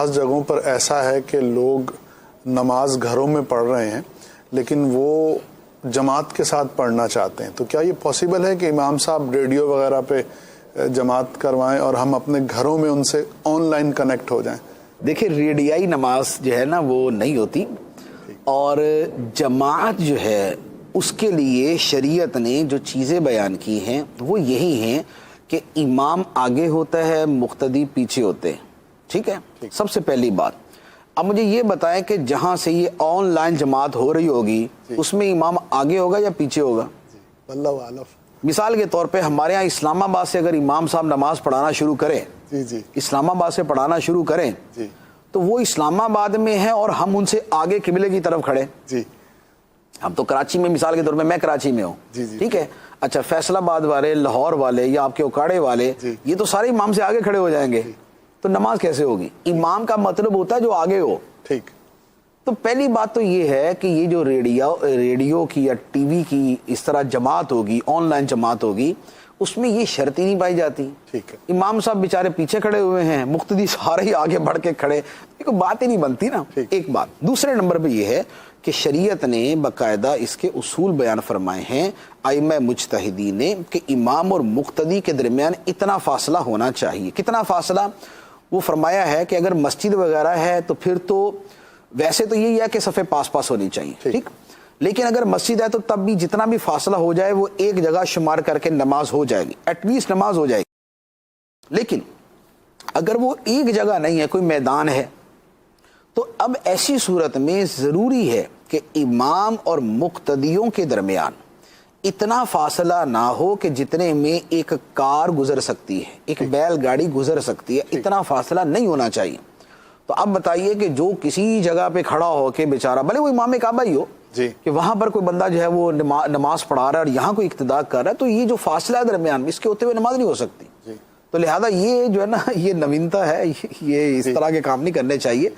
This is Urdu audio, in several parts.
بعض جگہوں پر ایسا ہے کہ لوگ نماز گھروں میں پڑھ رہے ہیں لیکن وہ جماعت کے ساتھ پڑھنا چاہتے ہیں، تو کیا یہ پاسبل ہے کہ امام صاحب ریڈیو وغیرہ پہ جماعت کروائیں اور ہم اپنے گھروں میں ان سے آن لائن کنیکٹ ہو جائیں؟ دیکھیں، ریڈیائی نماز جو ہے نا وہ نہیں ہوتی، اور جماعت جو ہے اس کے لیے شریعت نے جو چیزیں بیان کی ہیں وہ یہی ہیں کہ امام آگے ہوتا ہے، مقتدی پیچھے ہوتے ہیں. ٹھیک ہے، سب سے پہلی بات. اب مجھے یہ بتائیں کہ جہاں سے یہ آن لائن جماعت ہو رہی ہوگی اس میں امام آگے ہوگا یا پیچھے ہوگا؟ اللہ عالم. مثال کے طور پہ ہمارے ہاں اسلام آباد سے اگر امام صاحب نماز پڑھانا شروع کریں، اسلام آباد سے پڑھانا شروع کریں تو وہ اسلام آباد میں ہے اور ہم ان سے آگے قبلے کی طرف کھڑے. ہم تو کراچی میں، مثال کے طور پہ میں کراچی میں ہوں، ٹھیک ہے، اچھا فیصل آباد والے، لاہور والے یا آپ کے اکاڑے والے یہ تو سارے امام سے آگے کھڑے ہو جائیں گے، تو نماز کیسے ہوگی؟ امام کا مطلب ہوتا ہے جو آگے ہو. ٹھیک. تو پہلی بات تو یہ ہے کہ یہ جو ریڈیو کی یا ٹی وی کی اس طرح جماعت ہوگی، آن لائن جماعت ہوگی، اس میں یہ شرط ہی نہیں پائی جاتی. ٹھیک ہے، امام صاحب بیچارے پیچھے کھڑے ہوئے ہیں، مقتدی سارے ہی آگے بڑھ کے کھڑے، یہ کوئی بات ہی نہیں بنتی نا. ایک بات. دوسرے نمبر پہ یہ ہے کہ شریعت نے باقاعدہ اس کے اصول بیان فرمائے ہیں ائمہ مجتہدین نے کہ امام اور مقتدی کے درمیان اتنا فاصلہ ہونا چاہیے. کتنا فاصلہ؟ وہ فرمایا ہے کہ اگر مسجد وغیرہ ہے تو پھر تو ویسے تو یہی ہے کہ صفیں پاس پاس ہونی چاہیے، ٹھیک، لیکن اگر مسجد ہے تو تب بھی جتنا بھی فاصلہ ہو جائے وہ ایک جگہ شمار کر کے نماز ہو جائے گی، ایٹ لیسٹ نماز ہو جائے گی. لیکن اگر وہ ایک جگہ نہیں ہے، کوئی میدان ہے، تو اب ایسی صورت میں ضروری ہے کہ امام اور مقتدیوں کے درمیان اتنا فاصلہ نہ ہو کہ جتنے میں ایک کار گزر سکتی ہے، ایک بیل گاڑی گزر سکتی ہے، اتنا فاصلہ نہیں ہونا چاہیے. تو اب بتائیے کہ جو کسی جگہ پہ کھڑا ہو کے بیچارہ، بھلے وہ امام کعبہ ہی ہو، کہ وہاں پر کوئی بندہ جو ہے وہ نماز پڑھا رہا ہے اور یہاں کوئی اقتداء کر رہا ہے، تو یہ جو فاصلہ ہے درمیان میں، اس کے ہوتے ہوئے نماز نہیں ہو سکتی. تو لہذا یہ جو ہے نا یہ نوینتا ہے، یہ اس طرح کے کام نہیں کرنے چاہیے.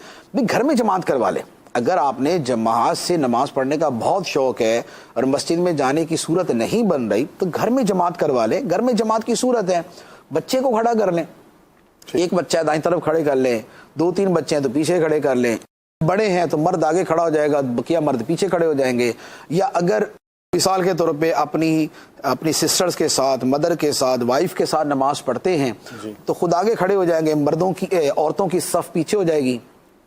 گھر میں جماعت کروا لیں. اگر آپ نے جماعت سے نماز پڑھنے کا بہت شوق ہے اور مسجد میں جانے کی صورت نہیں بن رہی تو گھر میں جماعت کروا لیں. گھر میں جماعت کی صورت ہے، بچے کو کھڑا کر لیں، ایک بچہ دائیں طرف کھڑے کر لیں، 2-3 بچے ہیں تو پیچھے کھڑے کر لیں، بڑے ہیں تو مرد آگے کھڑا ہو جائے گا، بقیہ مرد پیچھے کھڑے ہو جائیں گے. یا اگر مثال کے طور پہ اپنی سسٹرز کے ساتھ، مدر کے ساتھ، وائف کے ساتھ نماز پڑھتے ہیں تو خود آگے کھڑے ہو جائیں گے، عورتوں کی صف پیچھے ہو جائے گی،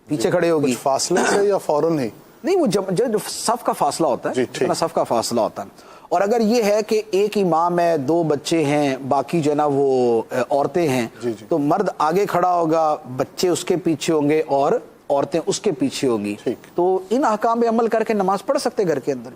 پیچھے کھڑے ہوگی. فاصلے سے یا فوراً ہی؟ نہیں، وہ جو صف کا فاصلہ ہوتا ہے، اتنا صف کا فاصلہ ہوتا ہے. اور اگر یہ ہے کہ ایک امام ہے، 2 بچے ہیں، باقی جو ہے نا وہ عورتیں ہیں، تو مرد آگے کھڑا ہوگا، بچے اس کے پیچھے ہوں گے اور عورتیں اس کے پیچھے ہوں گی. تو ان احکام پہ عمل کر کے نماز پڑھ سکتے گھر کے اندر.